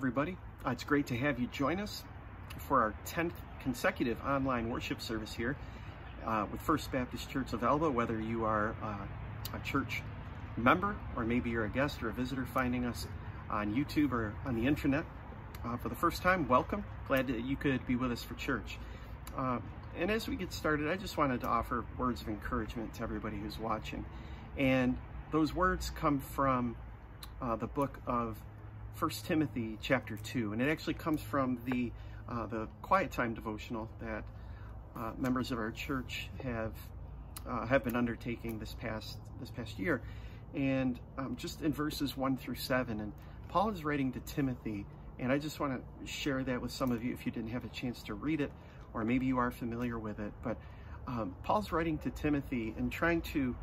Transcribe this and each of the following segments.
everybody. It's great to have you join us for our 10th consecutive online worship service here with First Baptist Church of Elba. Whether you are a church member or maybe you're a guest or a visitor finding us on YouTube or on the internet for the first time, welcome. Glad that you could be with us for church. And as we get started, I just wanted to offer words of encouragement to everybody who's watching. And those words come from the book of 1 Timothy chapter 2, and it actually comes from the quiet time devotional that members of our church have been undertaking this past year, and just in verses 1 through 7. And Paul is writing to Timothy, and I just want to share that with some of you if you didn't have a chance to read it, or maybe you are familiar with it. But Paul's writing to Timothy and trying to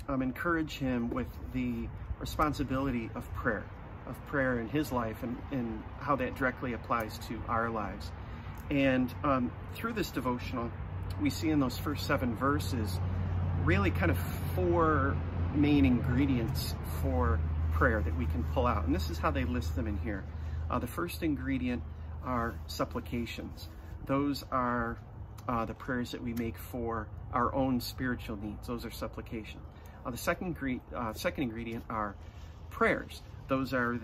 encourage him with the responsibility of prayer in his life and how that directly applies to our lives. And through this devotional, we see in those first 7 verses really kind of 4 main ingredients for prayer that we can pull out. And this is how they list them in here. The first ingredient are supplications. Those are the prayers that we make for our own spiritual needs. Those are supplications. The second ingredient are prayers. Those are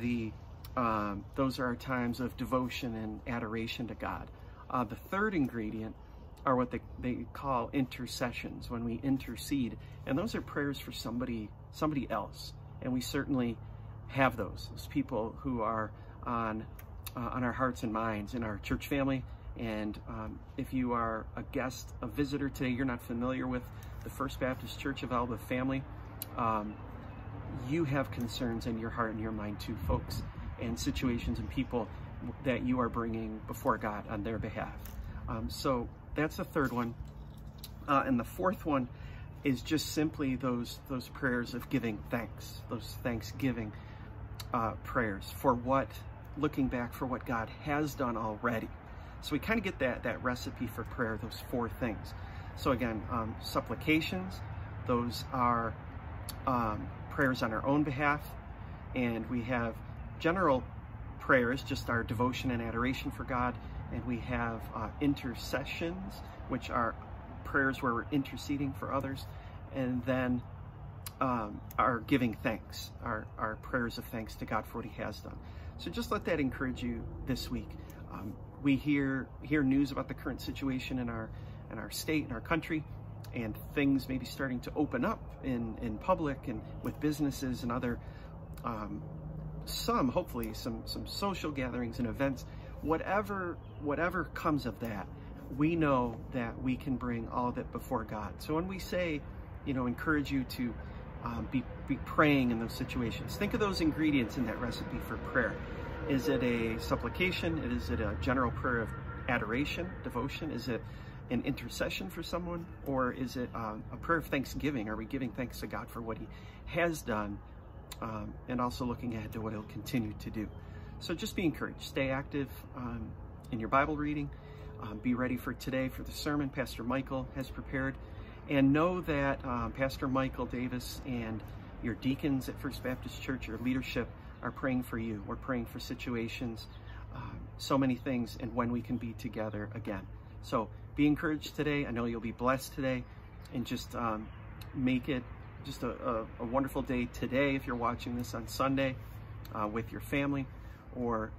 our times of devotion and adoration to God. The third ingredient are what they call intercessions, when we intercede, and those are prayers for somebody else. And we certainly have those people who are on our hearts and minds in our church family. And if you are a guest, a visitor today, you're not familiar with the First Baptist Church of Elba family, you have concerns in your heart and your mind too, folks, and situations and people that you are bringing before God on their behalf. So that's the third one. And the fourth one is just simply those prayers of giving thanks, those thanksgiving prayers for looking back for what God has done already. So we kind of get that recipe for prayer, those 4 things. So again, supplications, those are prayers on our own behalf, and we have general prayers, just our devotion and adoration for God, and we have intercessions, which are prayers where we're interceding for others, and then our giving thanks, our prayers of thanks to God for what he has done. So just let that encourage you this week. We hear news about the current situation in our state, in our country, and things may be starting to open up in public and with businesses and other, hopefully some social gatherings and events. Whatever comes of that, we know that we can bring all of it before God. So when we say, encourage you to be praying in those situations, think of those ingredients in that recipe for prayer. Is it a supplication? Is it a general prayer of adoration, devotion? Is it an intercession for someone? Or is it a prayer of thanksgiving? Are we giving thanks to God for what he has done and also looking ahead to what he'll continue to do? So just be encouraged. Stay active in your Bible reading. Be ready for today for the sermon Pastor Michael has prepared. And know that Pastor Michael Davis and your deacons at First Baptist Church, your leadership, are praying for you. We're praying for situations, so many things, and when we can be together again. So be encouraged today. I know you'll be blessed today, and just make it just a wonderful day today if you're watching this on Sunday with your family, or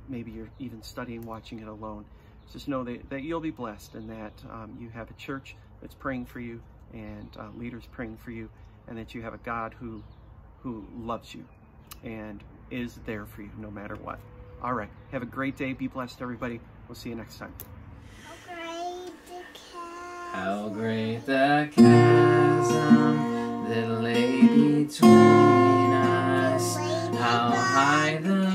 maybe you're even studying, watching it alone. Just know that you'll be blessed, and that you have a church that's praying for you, and leaders praying for you, and that you have a God who loves you and is there for you no matter what. All right, have a great day. Be blessed, everybody. We'll see you next time. How great the chasm that lay between us, how high the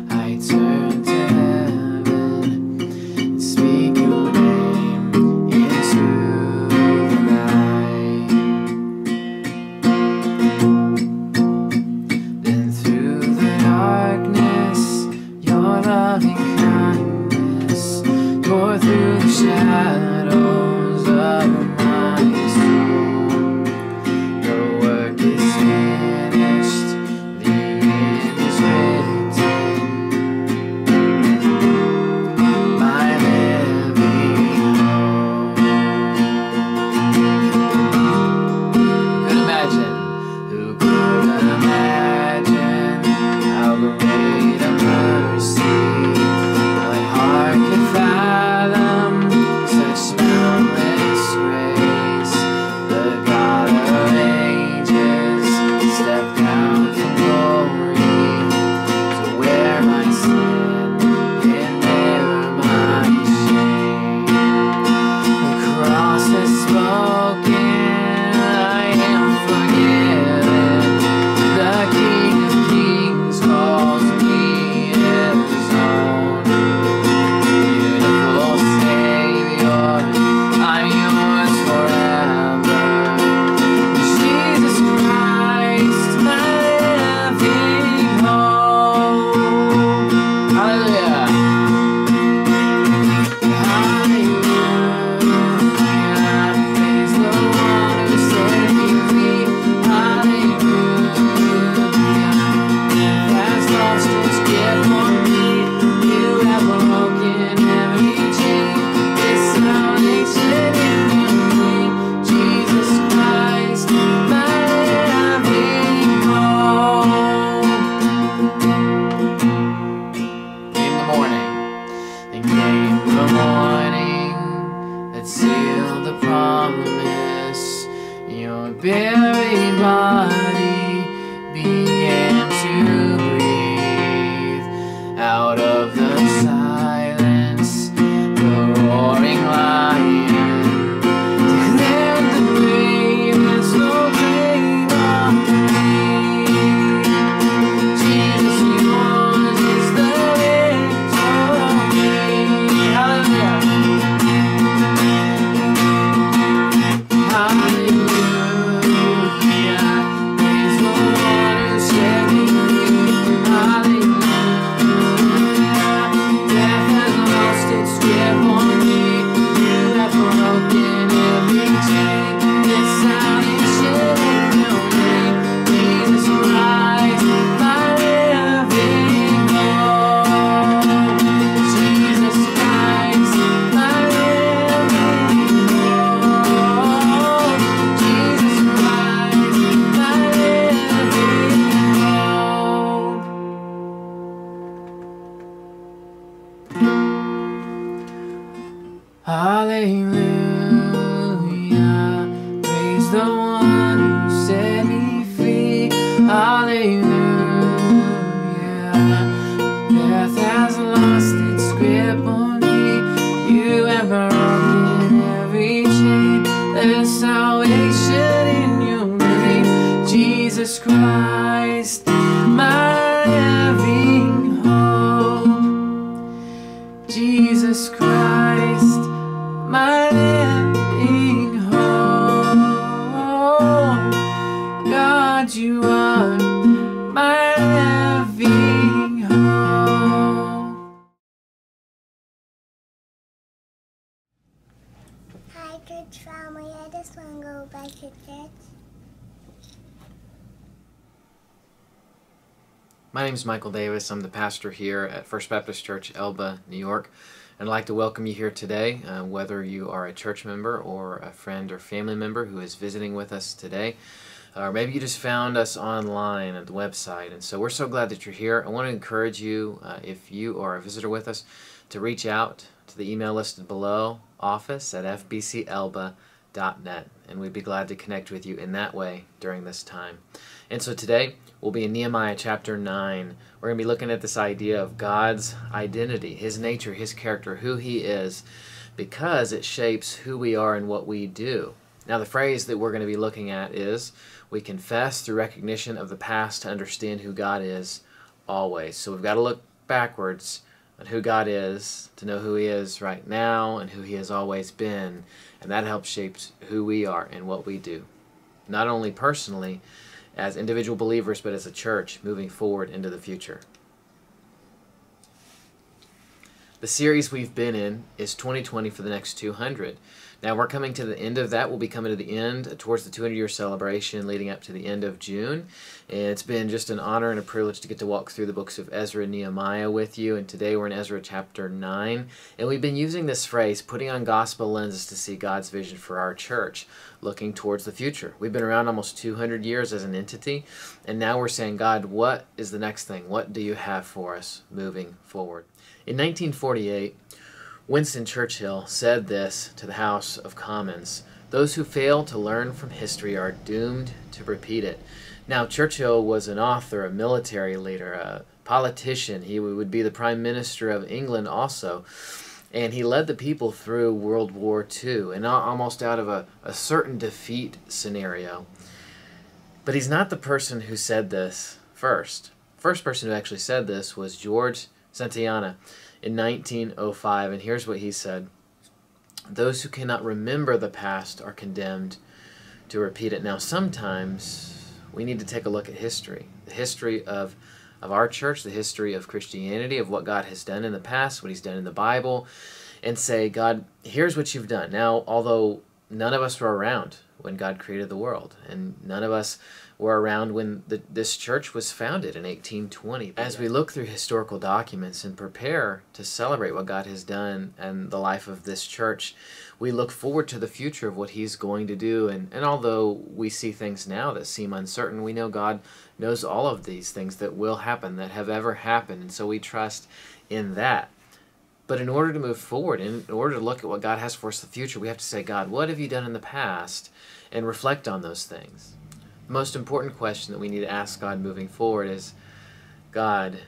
I For through the shadows of my soul, the work is finished, the end is written, my living hope. Who could imagine how great a mercy my heart could fathom, such boundless grace. The God of ages stepped down from glory to wear my sin and bear my shame. The cross has spoken, I am forgiven. The King of Kings calls me his own. Beautiful Savior, I'm yours forever. Jesus Christ, my living hope. Hallelujah. Hallelujah. Praise the one who set me free. Hallelujah. Has lost its grip on me. You have broken every chain. This salvation in your name, Jesus Christ, my living hope. Came the morning, then came the morning that sealed the promise. Your buried body began to breathe out of the silence. The roaring lion declared the grave has no claim on me. Jesus, yours is the victory. Hallelujah. Hallelujah. Praise the one who set me free. Hallelujah. Death has lost its grip on me. You have broken every chain. This salvation in your name, Jesus Christ, my living hope. Jesus Christ, my living hope. Jesus Christ, my living hope. Hallelujah. Praise the one who set me free. Hallelujah. Death has lost its grip on me. You have broken every chain. There's salvation in your name, Jesus Christ, my living hope. Jesus Christ, my living hope. God, you are my living hope. Hi, church family. I just want to go back to church. My name is Michael Davis. I'm the pastor here at First Baptist Church, Elba, New York. I'd like to welcome you here today, whether you are a church member or a friend or family member who is visiting with us today, or maybe you just found us online at the website. And so we're so glad that you're here. I want to encourage you, if you are a visitor with us, to reach out to the email listed below, office@fbcelba.net, and we'd be glad to connect with you in that way during this time. And so today we'll be in Nehemiah chapter 9. We're going to be looking at this idea of God's identity, His nature, His character, who He is, because it shapes who we are and what we do. Now the phrase that we're going to be looking at is, we confess through recognition of the past to understand who God is always. So we've got to look backwards on who God is, to know who He is right now and who He has always been, and that helps shape who we are and what we do, not only personally as individual believers, but as a church moving forward into the future. The series we've been in is 2020 for the next 200. Now we're coming to the end of that. We'll be coming to the end towards the 200-year celebration leading up to the end of June. And it's been just an honor and a privilege to get to walk through the books of Ezra and Nehemiah with you. And today we're in Ezra chapter 9. And we've been using this phrase, putting on gospel lenses to see God's vision for our church, looking towards the future. We've been around almost 200 years as an entity. And now we're saying, God, what is the next thing? What do you have for us moving forward? In 1948, Winston Churchill said this to the House of Commons: "Those who fail to learn from history are doomed to repeat it." Now, Churchill was an author, a military leader, a politician. He would be the Prime Minister of England also. And he led the people through World War II, and almost out of a certain defeat scenario. But he's not the person who said this first. First person who actually said this was George Santayana in 1905, and here's what he said: "Those who cannot remember the past are condemned to repeat it." Now, sometimes we need to take a look at history, the history of our church, the history of Christianity, of what God has done in the past, what He's done in the Bible, and say, God, here's what you've done. Now, although none of us were around when God created the world, and none of us were around when this church was founded in 1820. As we look through historical documents and prepare to celebrate what God has done and the life of this church, we look forward to the future of what He's going to do. And although we see things now that seem uncertain, we know God knows all of these things that will happen, that have ever happened, and so we trust in that. But in order to move forward, in order to look at what God has for us in the future, we have to say, God, what have you done in the past? And reflect on those things. The most important question that we need to ask God moving forward is, God,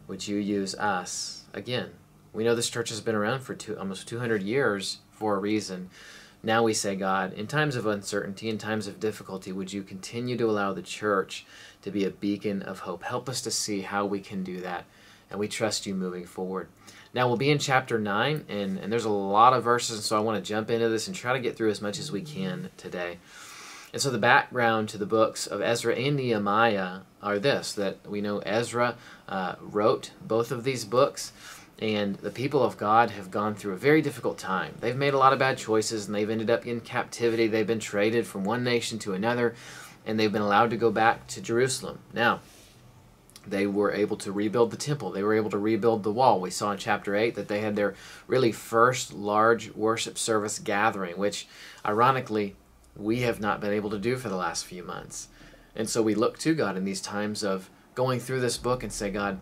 would you use us again? We know this church has been around for almost 200 years for a reason. Now we say, God, in times of uncertainty, in times of difficulty, would you continue to allow the church to be a beacon of hope? Help us to see how we can do that. And we trust you moving forward. Now we'll be in chapter 9, and there's a lot of verses, and so I want to jump into this and try to get through as much as we can today. And so the background to the books of Ezra and Nehemiah are this, that we know Ezra wrote both of these books, and the people of God have gone through a very difficult time. They've made a lot of bad choices, and they've ended up in captivity. They've been traded from one nation to another, and they've been allowed to go back to Jerusalem. Now, they were able to rebuild the temple. They were able to rebuild the wall. We saw in chapter 8 that they had their really first large worship service gathering, which, ironically, we have not been able to do for the last few months. And so we look to God in these times of going through this book and say, God,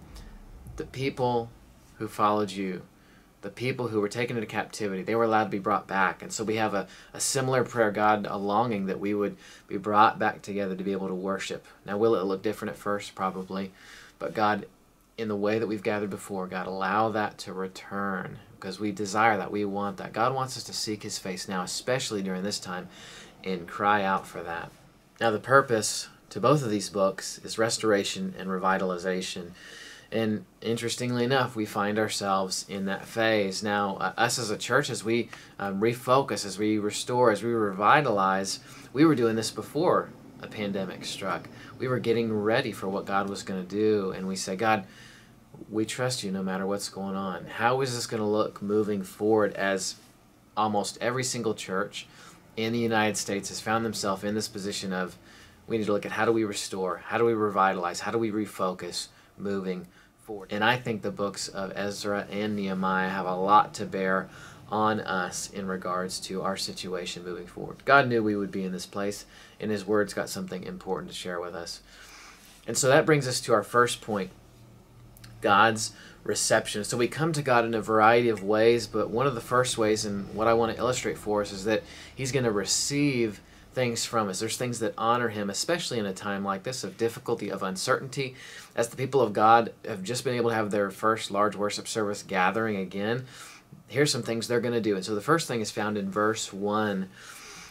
the people who followed you, the people who were taken into captivity, they were allowed to be brought back. And so we have a similar prayer, God, a longing that we would be brought back together to be able to worship. Now, will it look different at first? Probably. But God, in the way that we've gathered before, God, allow that to return, because we desire that. We want that. God wants us to seek His face now, especially during this time, and cry out for that. Now, the purpose to both of these books is restoration and revitalization. And interestingly enough, we find ourselves in that phase. Now, us as a church, as we refocus, as we restore, as we revitalize, we were doing this before a pandemic struck. We were getting ready for what God was going to do. And we say, God, we trust you no matter what's going on. How is this going to look moving forward, as almost every single church in the United States has found themselves in this position of, we need to look at how do we restore, how do we revitalize, how do we refocus moving forward. And I think the books of Ezra and Nehemiah have a lot to bear on us in regards to our situation moving forward. God knew we would be in this place, and His Word's got something important to share with us. And so that brings us to our first point, God's reception. So we come to God in a variety of ways, but one of the first ways, and what I want to illustrate for us, is that He's going to receive things from us. There's things that honor Him, especially in a time like this of difficulty, of uncertainty. As the people of God have just been able to have their first large worship service gathering again, here's some things they're going to do. And so the first thing is found in verse 1.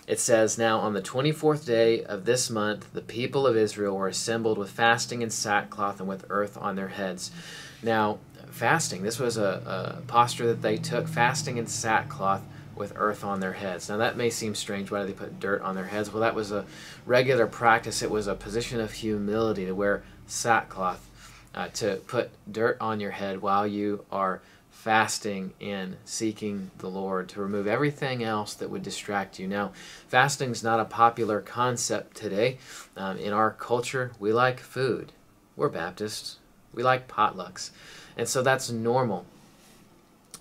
It says, "Now on the 24th day of this month, the people of Israel were assembled with fasting and sackcloth and with earth on their heads." Now, fasting, this was a posture that they took, fasting and sackcloth with earth on their heads. Now that may seem strange. Why do they put dirt on their heads? Well, that was a regular practice. It was a position of humility to wear sackcloth, to put dirt on your head while you are fasting and seeking the Lord to remove everything else that would distract you. Now, fasting is not a popular concept today. In our culture, we like food. We're Baptists. We like potlucks. And so that's normal.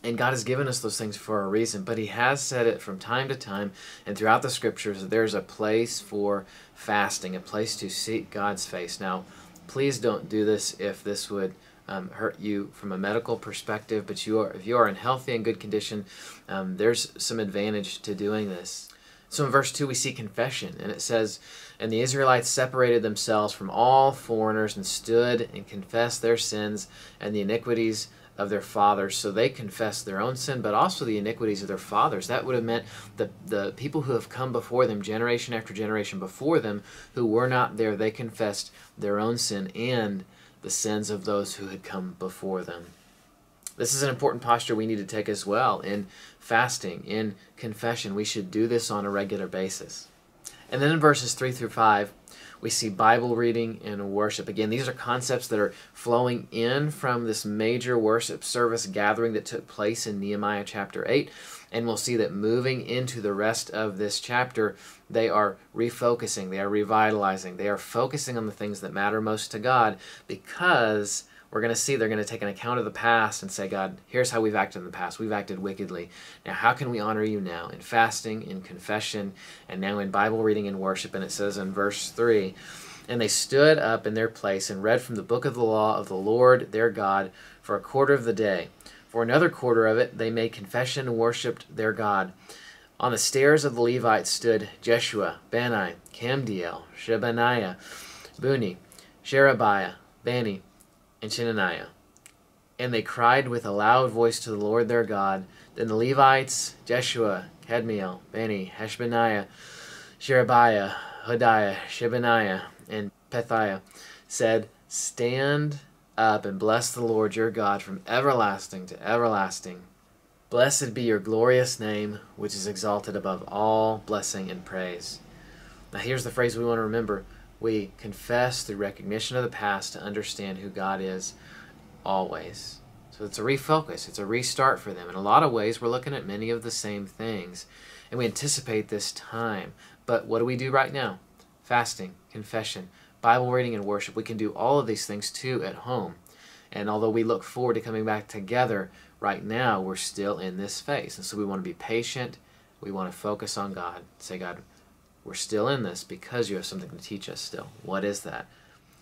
And God has given us those things for a reason, but He has said it from time to time and throughout the Scriptures that there's a place for fasting, a place to seek God's face. Now, please don't do this if this would hurt you from a medical perspective, but if you are in healthy and good condition, there's some advantage to doing this. So in verse 2 we see confession, and it says, "And the Israelites separated themselves from all foreigners and stood and confessed their sins and the iniquities of their fathers." So they confessed their own sin, but also the iniquities of their fathers. That would have meant the people who have come before them, generation after generation before them, who were not there, they confessed their own sin and the sins of those who had come before them. This is an important posture we need to take as well in fasting, in confession. We should do this on a regular basis. And then in verses 3 through 5, we see Bible reading and worship. Again, these are concepts that are flowing in from this major worship service gathering that took place in Nehemiah chapter 8. And we'll see that moving into the rest of this chapter, they are refocusing, they are revitalizing, they are focusing on the things that matter most to God, because we're going to see they're going to take an account of the past and say, God, here's how we've acted in the past. We've acted wickedly. Now, how can we honor you now? In fasting, in confession, and now in Bible reading and worship. And it says in verse 3, "And they stood up in their place and read from the book of the law of the Lord their God for a quarter of the day. For another quarter of it they made confession and worshipped their God. On the stairs of the Levites stood Jeshua, Bani, Camdiel, Shebaniah, Buni, Sherebiah, Bani, and Chenaniah. And they cried with a loud voice to the Lord their God. Then the Levites, Jeshua, Kadmiel, Bani, Hashbaniah, Sherebiah, Hodiah, Shebaniah, and Pethiah, said, Stand up and bless the Lord your God from everlasting to everlasting. Blessed be your glorious name, which is exalted above all blessing and praise." Now here's the phrase we want to remember. We confess through recognition of the past to understand who God is always. So it's a refocus. It's a restart for them. In a lot of ways, we're looking at many of the same things. And we anticipate this time. But what do we do right now? Fasting, confession, Bible reading, and worship. We can do all of these things too at home. And although we look forward to coming back together, right now we're still in this phase. And so we want to be patient. We want to focus on God. Say, God, we're still in this because you have something to teach us still. What is that?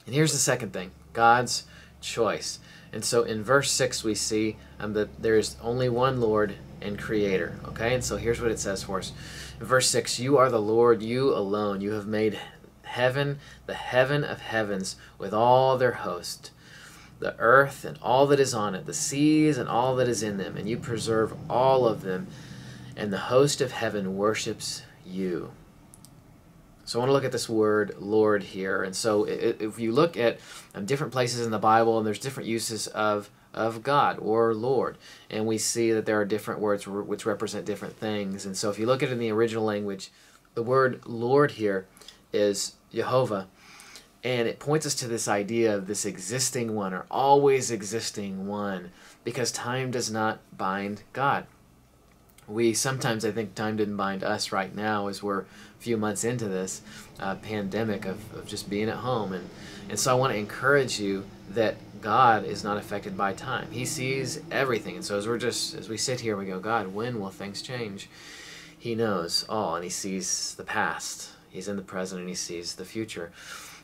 And here's the second thing, God's choice. And so in verse 6 we see that there is only one Lord and Creator. Okay, and so here's what it says for us. In verse 6, "You are the Lord, you alone. You have made heaven, the heaven of heavens, with all their host, the earth and all that is on it, the seas and all that is in them, and you preserve all of them, and the host of heaven worships you." So I want to look at this word Lord here. And so if you look at different places in the Bible, and there's different uses of God or Lord, and we see that there are different words which represent different things. And so if you look at it in the original language, the word Lord here is Jehovah, and it points us to this idea of this existing one, or always existing one, because time does not bind God. We sometimes, I think, time didn't bind us right now as we're a few months into this pandemic of just being at home. And so I want to encourage you that God is not affected by time. He sees everything. And so as we sit here, we go, God, when will things change? He knows all, and He sees the past. He's in the present, and He sees the future.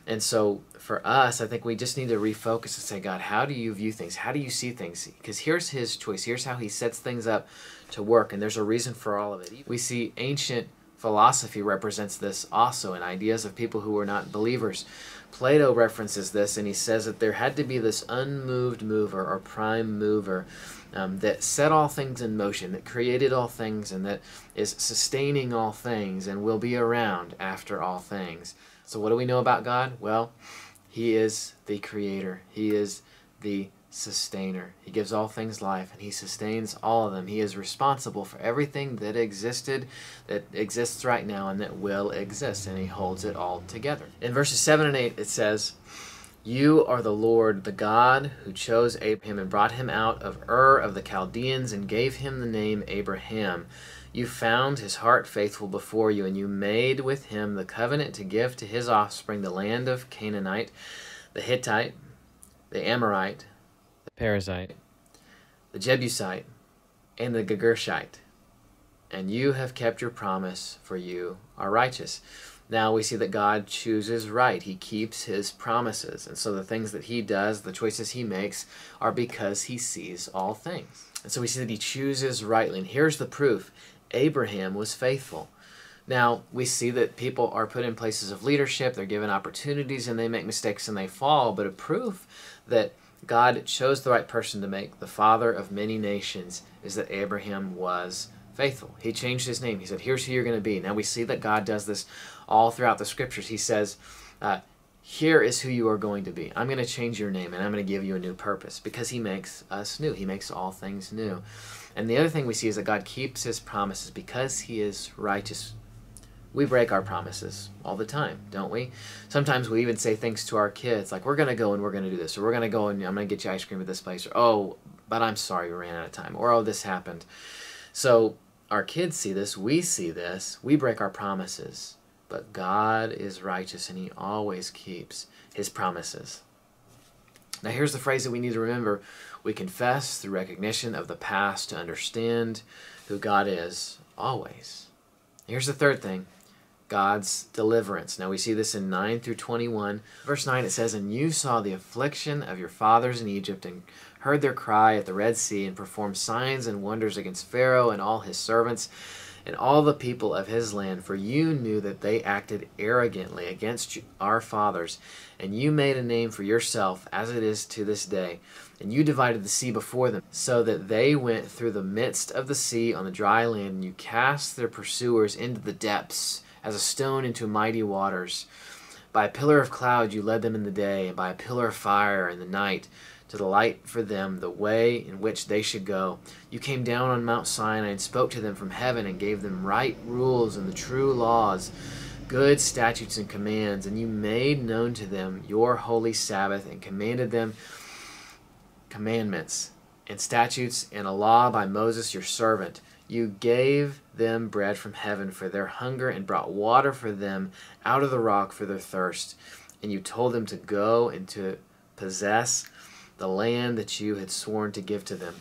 And so for us, I think we just need to refocus and say, God, how do you view things? How do you see things? Because here's His choice. Here's how He sets things up to work, and there's a reason for all of it. We see ancient philosophy represents this also, and ideas of people who were not believers. Plato references this, and he says that there had to be this unmoved mover or prime mover that set all things in motion, that created all things, and that is sustaining all things and will be around after all things. So what do we know about God? Well, He is the creator. He is the sustainer. He gives all things life, and He sustains all of them. He is responsible for everything that existed, that exists right now, and that will exist, and He holds it all together. In verses 7 and 8 it says, You are the Lord, the God who chose Abraham and brought him out of Ur of the Chaldeans and gave him the name Abraham. You found his heart faithful before you, and you made with him the covenant to give to his offspring the land of Canaanite, the Hittite, the Amorite, the Perizzite, the Jebusite, and the Girgashite. And you have kept your promise, for you are righteous. Now we see that God chooses right. He keeps his promises. And so the things that he does, the choices he makes, are because he sees all things. And so we see that he chooses rightly. And here's the proof. Abraham was faithful. Now, we see that people are put in places of leadership, they're given opportunities, and they make mistakes and they fall. But a proof that God chose the right person to make the father of many nations is that Abraham was faithful. He changed his name. He said, here's who you're going to be. Now we see that God does this all throughout the scriptures. He says, here is who you are going to be. I'm going to change your name and I'm going to give you a new purpose, because he makes us new. He makes all things new. And the other thing we see is that God keeps his promises because he is righteous. We break our promises all the time, don't we? Sometimes we even say things to our kids like, we're going to go and we're going to do this, or we're going to go and I'm going to get you ice cream at this place, or oh, but I'm sorry we ran out of time, or oh, this happened. So our kids see this, we see this, we break our promises. But God is righteous and he always keeps his promises. Now here's the phrase that we need to remember. We confess through recognition of the past to understand who God is always. Here's the third thing. God's deliverance. Now we see this in 9 through 21. Verse 9 it says, and you saw the affliction of your fathers in Egypt and heard their cry at the Red Sea and performed signs and wonders against Pharaoh and all his servants and all the people of his land, for you knew that they acted arrogantly against our fathers, and you made a name for yourself as it is to this day. And you divided the sea before them, so that they went through the midst of the sea on the dry land, and you cast their pursuers into the depths, as a stone into mighty waters. By a pillar of cloud you led them in the day, and by a pillar of fire in the night, to the light for them the way in which they should go. You came down on Mount Sinai and spoke to them from heaven and gave them right rules and the true laws, good statutes and commands, and you made known to them your holy Sabbath and commanded them commandments and statutes and a law by Moses your servant. You gave them bread from heaven for their hunger and brought water for them out of the rock for their thirst. And you told them to go and to possess the land that you had sworn to give to them.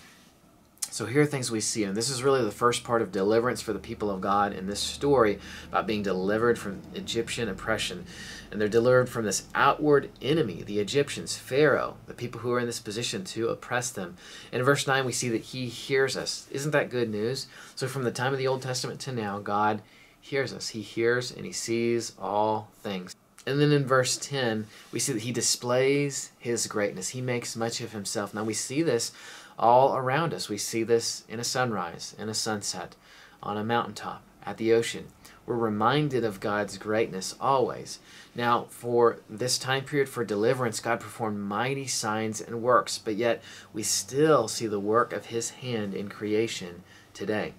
So here are things we see, and this is really the first part of deliverance for the people of God in this story about being delivered from Egyptian oppression. And they're delivered from this outward enemy, the Egyptians, Pharaoh, the people who are in this position to oppress them. And in verse 9 we see that he hears us. Isn't that good news? So from the time of the Old Testament to now, God hears us. He hears and he sees all things. And then in verse 10, we see that he displays his greatness. He makes much of himself. Now we see this all around us. We see this in a sunrise, in a sunset, on a mountaintop, at the ocean. We're reminded of God's greatness always. Now, for this time period for deliverance, God performed mighty signs and works, but yet we still see the work of his hand in creation today.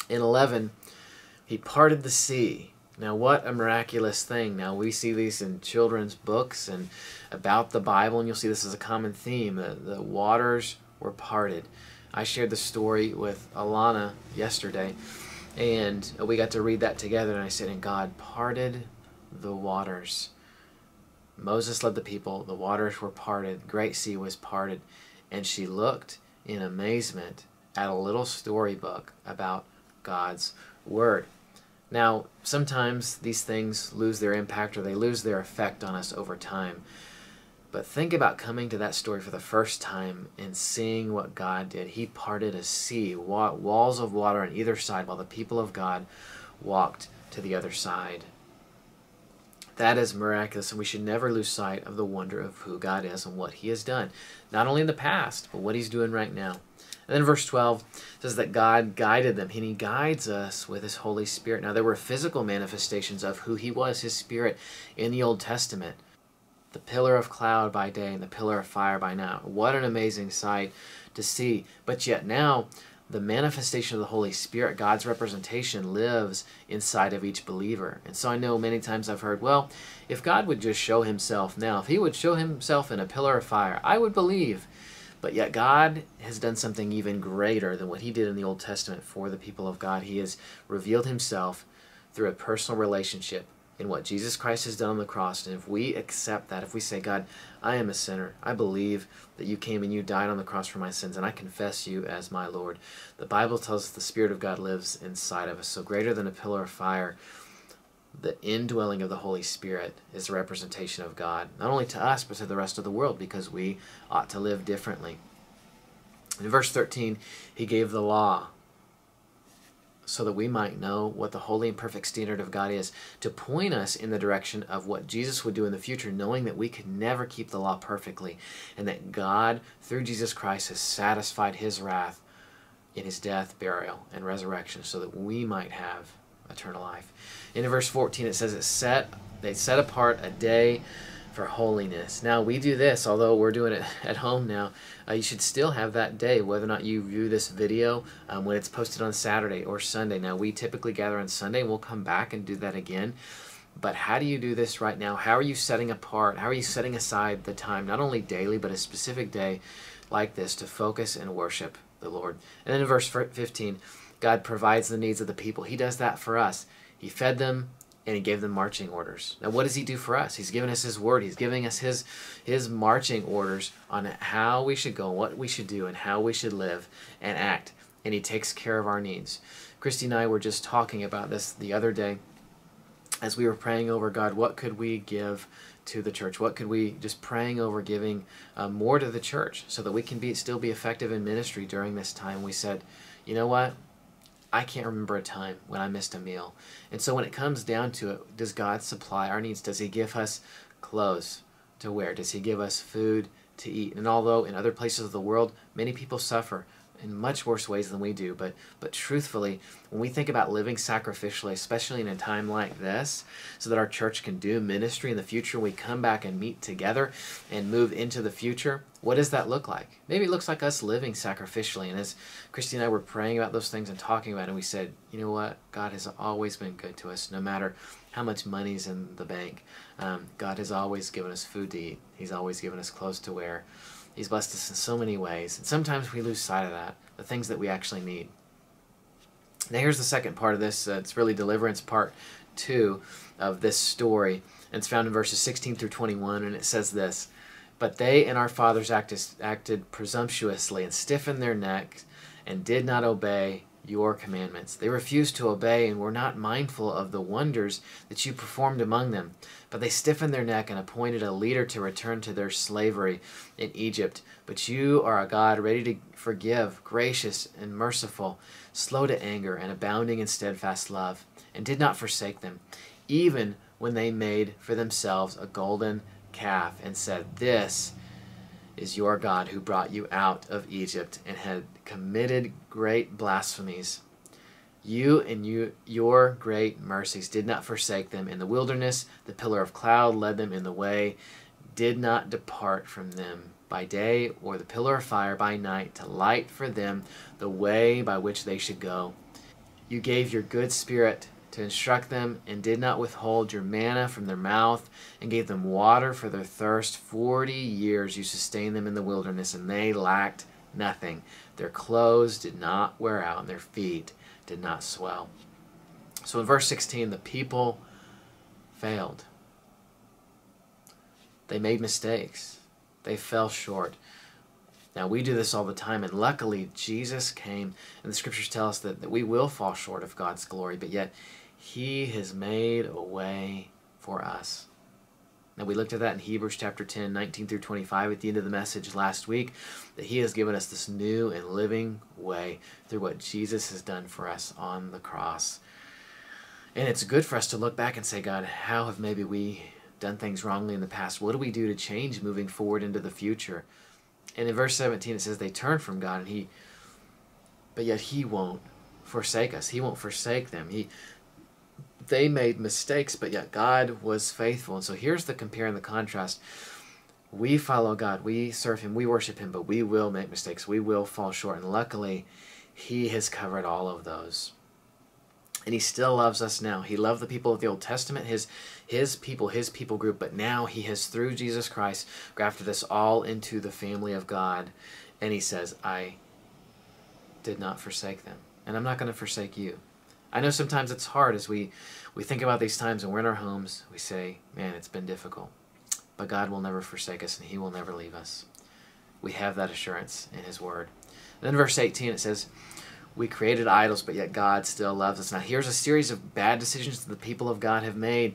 In 11, he parted the sea. Now, what a miraculous thing. Now, we see these in children's books and about the Bible, and you'll see this as a common theme. The waters were parted. I shared the story with Alana yesterday, and we got to read that together, and I said, and God parted the waters. Moses led the people. The waters were parted. Great Sea was parted. And she looked in amazement at a little storybook about God's Word. Now, sometimes these things lose their impact or they lose their effect on us over time. But think about coming to that story for the first time and seeing what God did. He parted a sea, walls of water on either side, while the people of God walked to the other side. That is miraculous, and we should never lose sight of the wonder of who God is and what he has done. Not only in the past, but what he's doing right now. And then verse 12 says that God guided them, and he guides us with his Holy Spirit. Now, there were physical manifestations of who he was, his Spirit, in the Old Testament. The pillar of cloud by day and the pillar of fire by night. What an amazing sight to see. But yet now, the manifestation of the Holy Spirit, God's representation, lives inside of each believer. And so I know many times I've heard, well, if God would just show himself now, if he would show himself in a pillar of fire, I would believe. But yet God has done something even greater than what he did in the Old Testament for the people of God. He has revealed himself through a personal relationship in what Jesus Christ has done on the cross. And if we accept that, if we say, God, I am a sinner, I believe that you came and you died on the cross for my sins, and I confess you as my Lord, the Bible tells us the Spirit of God lives inside of us. So greater than a pillar of fire, the indwelling of the Holy Spirit is a representation of God, not only to us, but to the rest of the world, because we ought to live differently. In verse 13, he gave the law so that we might know what the holy and perfect standard of God is, to point us in the direction of what Jesus would do in the future, knowing that we could never keep the law perfectly, and that God, through Jesus Christ, has satisfied his wrath in his death, burial, and resurrection, so that we might have eternal life. In verse 14, it says, they set apart a day for holiness. Now, we do this, although we're doing it at home now. You should still have that day, whether or not you view this video when it's posted on Saturday or Sunday. Now, we typically gather on Sunday, and we'll come back and do that again. But how do you do this right now? How are you setting apart? How are you setting aside the time, not only daily, but a specific day like this, to focus and worship the Lord? And then in verse 15, God provides the needs of the people. He does that for us. He fed them, and he gave them marching orders. Now, what does he do for us? He's given us his word. He's giving us his marching orders on how we should go, what we should do, and how we should live and act. And he takes care of our needs. Christy and I were just talking about this the other day as we were praying over, God, what could we give to the church? What could we, just praying over giving more to the church so that we can still be effective in ministry during this time. We said, you know what? I can't remember a time when I missed a meal. And so when it comes down to it, does God supply our needs? Does he give us clothes to wear? Does he give us food to eat? And although in other places of the world, many people suffer in much worse ways than we do, but truthfully, when we think about living sacrificially, especially in a time like this, so that our church can do ministry in the future, we come back and meet together and move into the future, what does that look like? Maybe it looks like us living sacrificially. And as Christy and I were praying about those things and talking about it, we said, you know what? God has always been good to us, no matter how much money's in the bank. God has always given us food to eat. He's always given us clothes to wear. He's blessed us in so many ways. And sometimes we lose sight of that, the things that we actually need. Now here's the second part of this. It's really deliverance part 2 of this story. And it's found in verses 16 through 21, and it says this: But they and our fathers acted presumptuously and stiffened their necks and did not obey your commandments. They refused to obey and were not mindful of the wonders that you performed among them. But they stiffened their neck and appointed a leader to return to their slavery in Egypt. But you are a God ready to forgive, gracious and merciful, slow to anger and abounding in steadfast love, and did not forsake them, even when they made for themselves a golden calf and said, This is your God who brought you out of Egypt, and had committed great blasphemies. You and your great mercies did not forsake them. In the wilderness, the pillar of cloud led them in the way, did not depart from them by day, or the pillar of fire by night, to light for them the way by which they should go. You gave your good spirit to instruct them, and did not withhold your manna from their mouth, and gave them water for their thirst. 40 years you sustained them in the wilderness, and they lacked nothing. Their clothes did not wear out, and their feet did not swell. So in verse 16, the people failed. They made mistakes. They fell short. Now, we do this all the time, and luckily Jesus came, and the scriptures tell us that we will fall short of God's glory, but yet he has made a way for us. Now, we looked at that in Hebrews chapter 10, 19 through 25 at the end of the message last week, that he has given us this new and living way through what Jesus has done for us on the cross. And it's good for us to look back and say, God, how have maybe we done things wrongly in the past? What do we do to change moving forward into the future? And in verse 17 it says they turned from God, but yet he won't forsake us. He won't forsake them. They made mistakes, but yet God was faithful. And so here's the compare and the contrast. We follow God, we serve him, we worship him, but we will make mistakes. We will fall short. And luckily, He has covered all of those. And he still loves us now. He loved the people of the Old Testament, his people group, but now he has, through Jesus Christ, grafted us all into the family of God. And he says, I did not forsake them. And I'm not going to forsake you. I know sometimes it's hard as we think about these times and we're in our homes. We say, man, it's been difficult. But God will never forsake us and he will never leave us. We have that assurance in his word. And then verse 18, it says, we created idols, but yet God still loves us. Now here's a series of bad decisions that the people of God have made.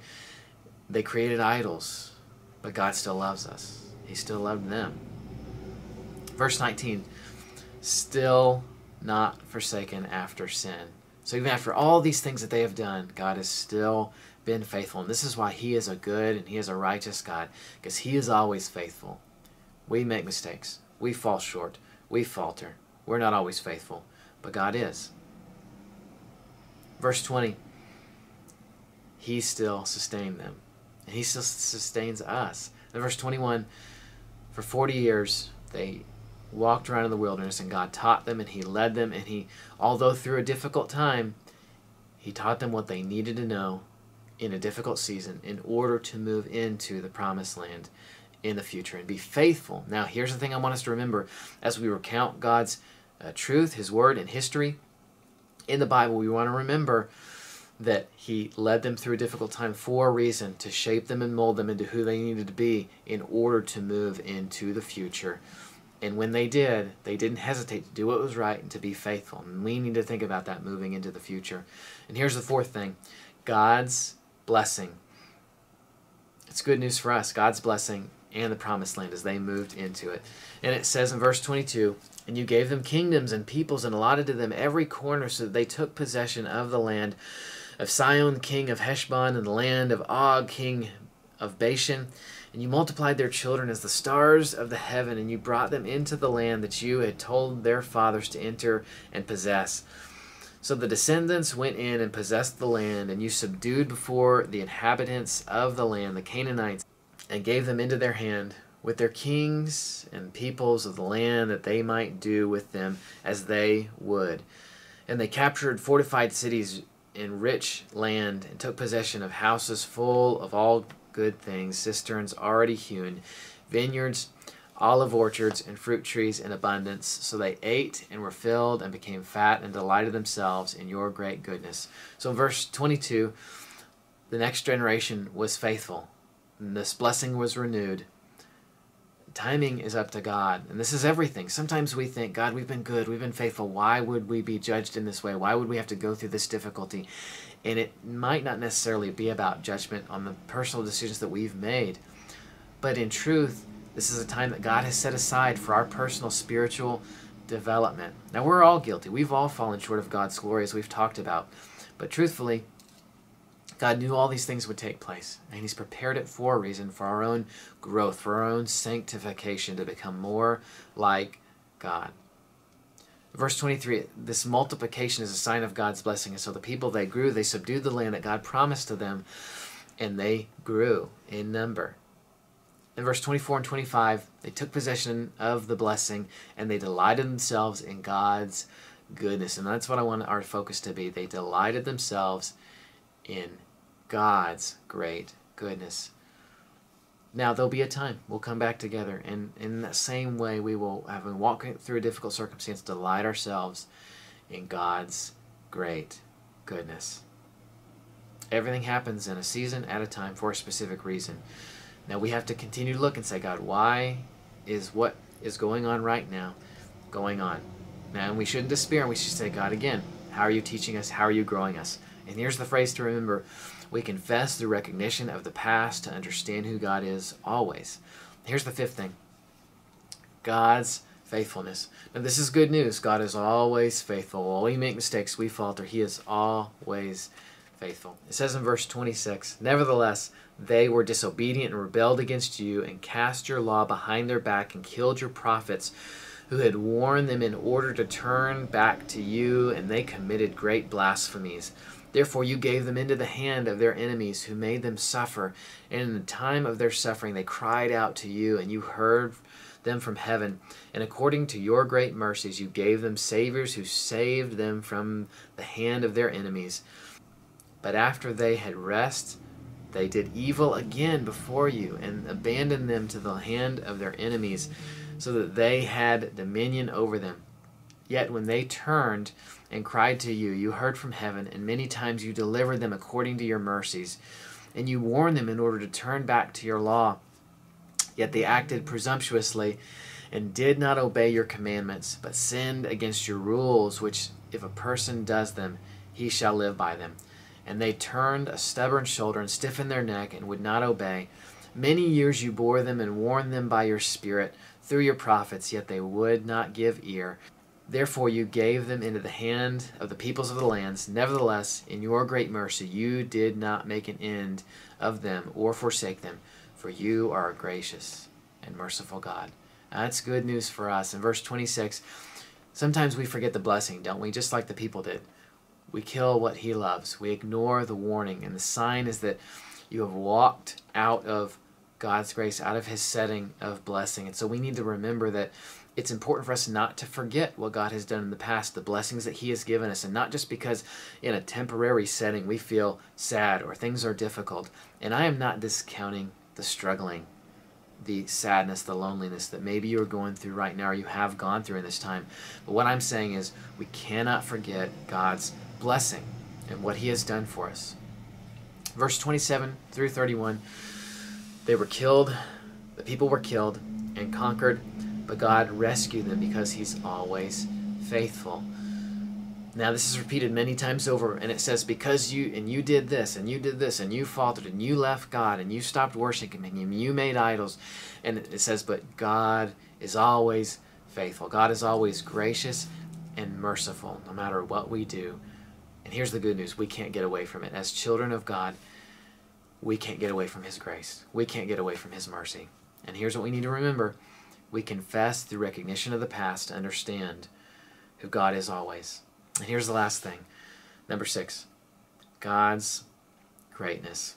They created idols, but God still loves us. He still loved them. Verse 19, still not forsaken after sin. So even after all these things that they have done, God has still been faithful. And this is why he is a good and he is a righteous God, because he is always faithful. We make mistakes. We fall short. We falter. We're not always faithful, but God is. Verse 20, he still sustained them, and he still sustains us. And verse 21, for 40 years they walked around in the wilderness, and God taught them, and he led them, and he, although through a difficult time, he taught them what they needed to know in a difficult season in order to move into the promised land in the future and be faithful. Now, here's the thing I want us to remember as we recount God's truth, his word, and history in the Bible. We want to remember that he led them through a difficult time for a reason, to shape them and mold them into who they needed to be in order to move into the future. And when they did, they didn't hesitate to do what was right and to be faithful. And we need to think about that moving into the future. And here's the fourth thing, God's blessing. It's good news for us, God's blessing and the promised land as they moved into it. And it says in verse 22, and you gave them kingdoms and peoples and allotted to them every corner, so that they took possession of the land of Sihon, king of Heshbon, and the land of Og, king of Bashan. And you multiplied their children as the stars of the heaven, and you brought them into the land that you had told their fathers to enter and possess. So the descendants went in and possessed the land, and you subdued before the inhabitants of the land, the Canaanites, and gave them into their hand with their kings and peoples of the land, that they might do with them as they would. And they captured fortified cities in rich land, and took possession of houses full of all good things, cisterns already hewn, vineyards, olive orchards, and fruit trees in abundance. So they ate and were filled and became fat and delighted themselves in your great goodness. So in verse 22, the next generation was faithful, and this blessing was renewed. Timing is up to God, and this is everything. Sometimes we think, God, we've been good, we've been faithful. Why would we be judged in this way? Why would we have to go through this difficulty? And it might not necessarily be about judgment on the personal decisions that we've made. But in truth, this is a time that God has set aside for our personal spiritual development. Now, we're all guilty. We've all fallen short of God's glory, as we've talked about. But truthfully, God knew all these things would take place, and he's prepared it for a reason, for our own growth, for our own sanctification, to become more like God. Verse 23, this multiplication is a sign of God's blessing. And so the people, they grew, they subdued the land that God promised to them, and they grew in number. In verse 24 and 25, they took possession of the blessing, and they delighted themselves in God's goodness. And that's what I want our focus to be. They delighted themselves in God's great goodness. Now, there'll be a time we'll come back together, and in that same way, we will, having walked through a difficult circumstance, delight ourselves in God's great goodness. Everything happens in a season at a time for a specific reason. Now, we have to continue to look and say, God, why is what is going on right now going on? Now, and we shouldn't despair, and we should say, God, again, how are you teaching us? How are you growing us? And here's the phrase to remember. We confess through recognition of the past to understand who God is always. Here's the fifth thing. God's faithfulness. Now, this is good news. God is always faithful. While we make mistakes, we falter. He is always faithful. It says in verse 26, nevertheless, they were disobedient and rebelled against you and cast your law behind their back and killed your prophets who had warned them in order to turn back to you, and they committed great blasphemies. Therefore you gave them into the hand of their enemies, who made them suffer. And in the time of their suffering they cried out to you, and you heard them from heaven, and according to your great mercies you gave them saviors who saved them from the hand of their enemies. But after they had rest, they did evil again before you, and abandoned them to the hand of their enemies, so that they had dominion over them. Yet when they turned and cried to you, you heard from heaven, and many times you delivered them according to your mercies, and you warned them in order to turn back to your law. Yet they acted presumptuously and did not obey your commandments, but sinned against your rules, which if a person does them, he shall live by them. And they turned a stubborn shoulder and stiffened their neck and would not obey. Many years you bore them and warned them by your Spirit through your prophets, yet they would not give ear. Therefore you gave them into the hand of the peoples of the lands. Nevertheless, in your great mercy you did not make an end of them or forsake them, for you are a gracious and merciful God. That's good news for us. In verse 26, sometimes we forget the blessing, don't we? Just like the people did. We kill what he loves. We ignore the warning. And the sign is that you have walked out of God's grace, out of his setting of blessing. And so we need to remember that it's important for us not to forget what God has done in the past, the blessings that he has given us, and not just because in a temporary setting we feel sad or things are difficult. And I am not discounting the struggling, the sadness, the loneliness that maybe you're going through right now or you have gone through in this time. But what I'm saying is we cannot forget God's blessing and what he has done for us. Verse 27 through 31, they were killed, the people were killed and conquered, but God rescued them because he's always faithful. Now this is repeated many times over, and it says, because you did this, and you did this, and you faltered, and you left God, and you stopped worshiping him, and you made idols. And it says, but God is always faithful. God is always gracious and merciful, no matter what we do. And here's the good news. We can't get away from it. As children of God, we can't get away from his grace. We can't get away from his mercy. And here's what we need to remember. We confess through recognition of the past to understand who God is always. And here's the last thing. Number 6, God's greatness.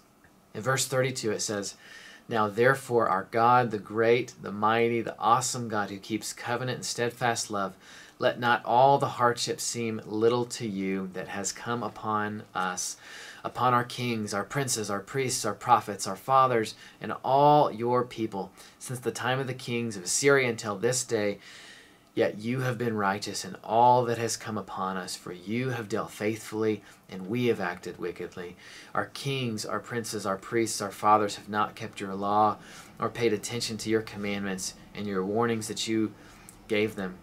In verse 32 it says, now therefore our God, the great, the mighty, the awesome God who keeps covenant and steadfast love, let not all the hardship seem little to you that has come upon us, upon our kings, our princes, our priests, our prophets, our fathers, and all your people, since the time of the kings of Assyria until this day. Yet you have been righteous in all that has come upon us, for you have dealt faithfully, and we have acted wickedly. Our kings, our princes, our priests, our fathers have not kept your law, or paid attention to your commandments and your warnings that you gave them.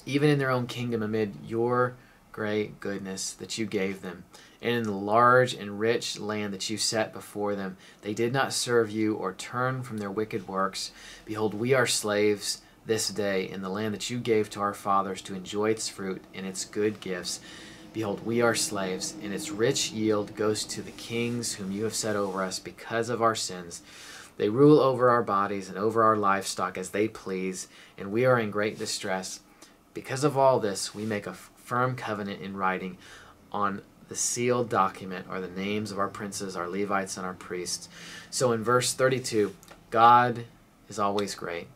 Even in their own kingdom, amid your great goodness that you gave them, and in the large and rich land that you set before them, they did not serve you or turn from their wicked works. Behold, we are slaves this day in the land that you gave to our fathers to enjoy its fruit and its good gifts. Behold, we are slaves, and its rich yield goes to the kings whom you have set over us because of our sins. They rule over our bodies and over our livestock as they please, and we are in great distress. Because of all this, we make a firm covenant in writing on the sealed document are the names of our princes, our Levites, and our priests. So in verse 32, God is always great.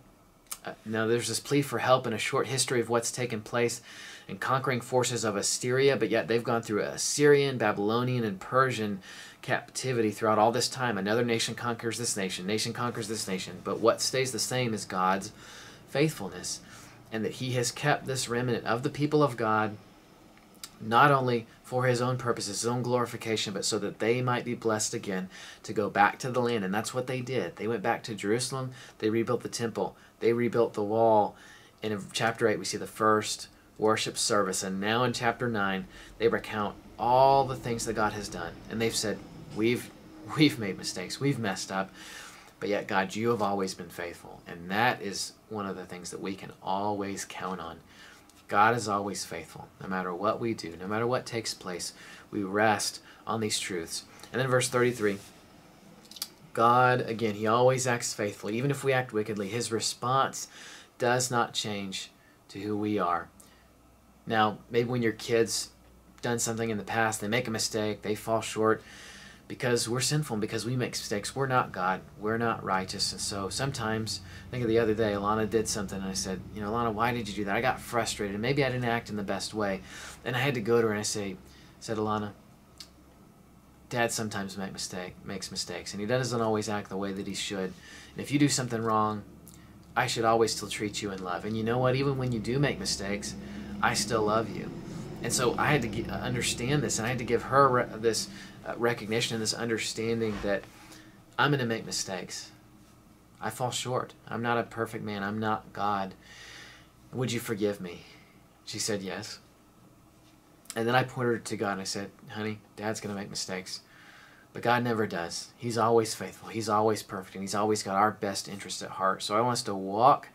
Now there's this plea for help in a short history of what's taken place in conquering forces of Assyria, but yet they've gone through Assyrian, Babylonian, and Persian captivity throughout all this time. Another nation conquers this nation conquers this nation, but what stays the same is God's faithfulness, and that he has kept this remnant of the people of God not only for his own purposes, his own glorification, but so that they might be blessed again to go back to the land. And that's what they did. They went back to Jerusalem. They rebuilt the temple. They rebuilt the wall. And in chapter 8, we see the first worship service. And now in chapter 9, they recount all the things that God has done. And they've said, we've made mistakes. We've messed up. But yet, God, you have always been faithful. And that is one of the things that we can always count on. God is always faithful. No matter what we do, no matter what takes place, we rest on these truths. And then verse 33, God, again, he always acts faithfully. Even if we act wickedly, his response does not change to who we are. Now, maybe when your kids done something in the past, they make a mistake, they fall short, because we're sinful and because we make mistakes. We're not God. We're not righteous. And so sometimes, I think of the other day, Alana did something and I said, Alana, why did you do that? I got frustrated. Maybe I didn't act in the best way. And I had to go to her and I said, Alana, Dad sometimes makes mistakes, and he doesn't always act the way that he should. And if you do something wrong, I should always still treat you in love. And you know what? Even when you do make mistakes, I still love you. And so I had to understand this, and I had to give her this recognition and this understanding that I'm going to make mistakes. I fall short. I'm not a perfect man. I'm not God. Would you forgive me? She said yes. And then I pointed her to God and I said, honey, Dad's going to make mistakes. But God never does. He's always faithful. He's always perfect. And He's always got our best interest at heart. So I want us to walk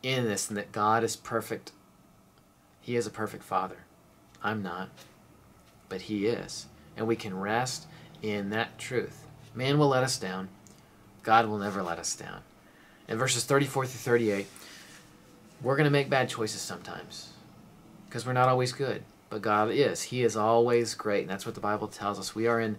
in this, and that God is perfect. He is a perfect Father. I'm not. But He is. And we can rest in that truth. Man will let us down. God will never let us down. In verses 34 through 38, we're going to make bad choices sometimes because we're not always good. But God is. He is always great. And that's what the Bible tells us. We are in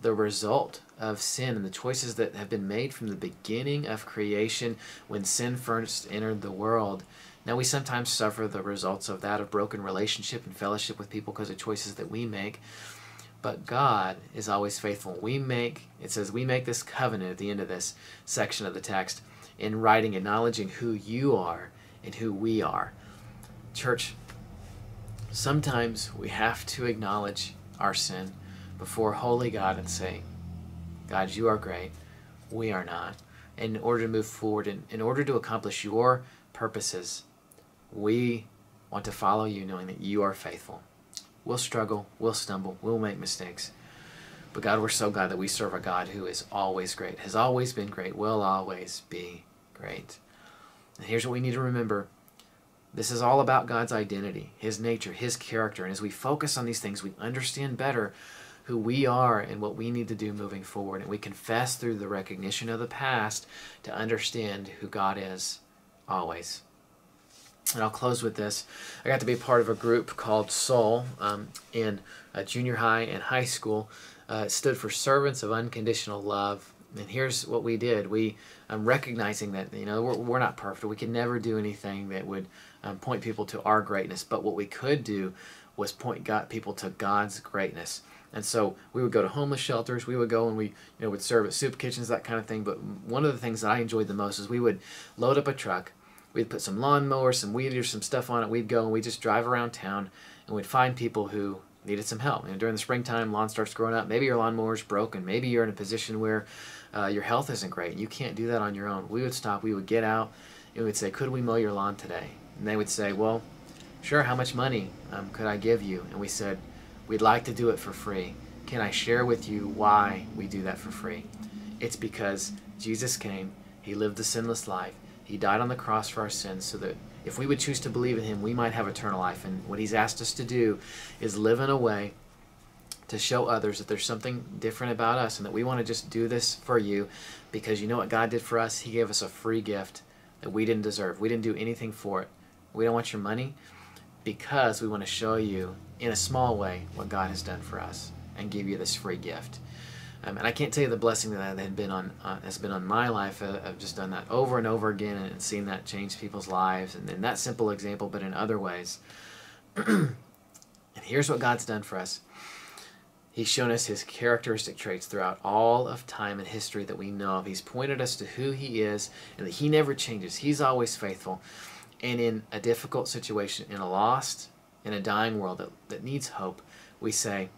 the result of sin and the choices that have been made from the beginning of creation when sin first entered the world. Now we sometimes suffer the results of that, of broken relationship and fellowship with people because of choices that we make. But God is always faithful. It says we make this covenant at the end of this section of the text in writing, acknowledging who you are and who we are. Church, sometimes we have to acknowledge our sin before holy God and say, God, you are great. We are not. And in order to move forward, in order to accomplish your purposes, we want to follow you knowing that you are faithful. We'll struggle, we'll stumble, we'll make mistakes. But God, we're so glad that we serve a God who is always great, has always been great, will always be great. And here's what we need to remember. This is all about God's identity, His nature, His character. And as we focus on these things, we understand better who we are and what we need to do moving forward. And we confess through the recognition of the past to understand who God is always. And I'll close with this. I got to be part of a group called Soul in junior high and high school. It stood for Servants of Unconditional Love. And here's what we did. We, recognizing that we're not perfect. We could never do anything that would point people to our greatness. But what we could do was point people to God's greatness. And so we would go to homeless shelters. We would go and we would serve at soup kitchens, that kind of thing. But one of the things that I enjoyed the most is we would load up a truck. We'd put some lawnmowers, some weed eaters, some stuff on it. We'd go and we'd just drive around town and we'd find people who needed some help. During the springtime, lawn starts growing up. Maybe your lawnmower's broken. Maybe you're in a position where your health isn't great and you can't do that on your own. We would stop. We would get out and we would say, could we mow your lawn today? And they would say, well, sure, how much money could I give you? And we said, we'd like to do it for free. Can I share with you why we do that for free? It's because Jesus came. He lived a sinless life. He died on the cross for our sins so that if we would choose to believe in Him, we might have eternal life. And what He's asked us to do is live in a way to show others that there's something different about us and that we want to just do this for you because you know what God did for us? He gave us a free gift that we didn't deserve. We didn't do anything for it. We don't want your money because we want to show you in a small way what God has done for us and give you this free gift. And I can't tell you the blessing that has been on my life. I've just done that over and over again and seen that change people's lives. And in that simple example, but in other ways. And here's what God's done for us. He's shown us His characteristic traits throughout all of time and history that we know of. He's pointed us to who He is and that He never changes. He's always faithful. And in a difficult situation, in a lost, in a dying world that needs hope, we say,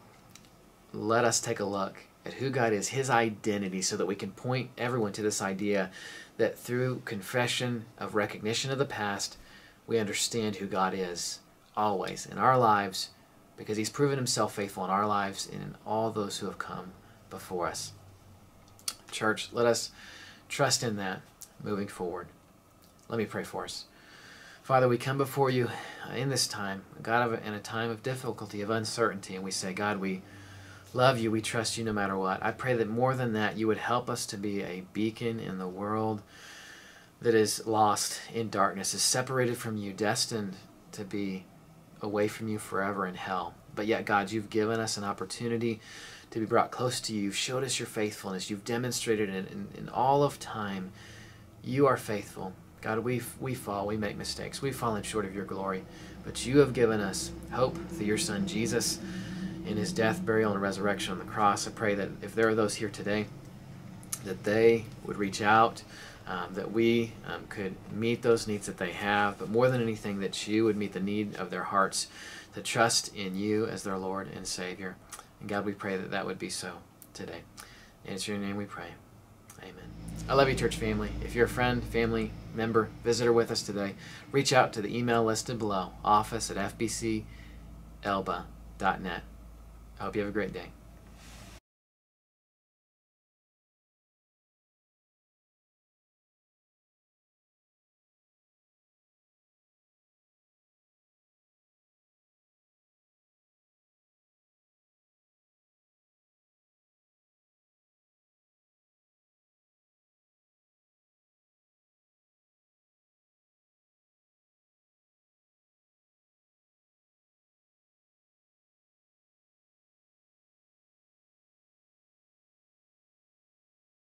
let us take a look at who God is, His identity, so that we can point everyone to this idea that through confession of recognition of the past, we understand who God is always in our lives because He's proven Himself faithful in our lives and in all those who have come before us. Church, let us trust in that moving forward. Let me pray for us. Father, we come before You in this time, God, in a time of difficulty, of uncertainty, and we say, God, we love You, we trust You no matter what. I pray that more than that, You would help us to be a beacon in the world that is lost in darkness, is separated from You, destined to be away from You forever in hell. But yet, God, you've given us an opportunity to be brought close to you. You've showed us your faithfulness. You've demonstrated it in all of time. You are faithful. God, we fall, we make mistakes. We've fallen short of your glory. But you have given us hope through your Son, Jesus, in his death, burial, and resurrection on the cross. I pray that if there are those here today, that they would reach out, that we could meet those needs that they have, but more than anything, that you would meet the need of their hearts to trust in you as their Lord and Savior. And God, we pray that that would be so today. And it's in your name we pray. Amen. I love you, church family. If you're a friend, family, member, visitor with us today, reach out to the email listed below, office@fbcelba.net. I hope you have a great day.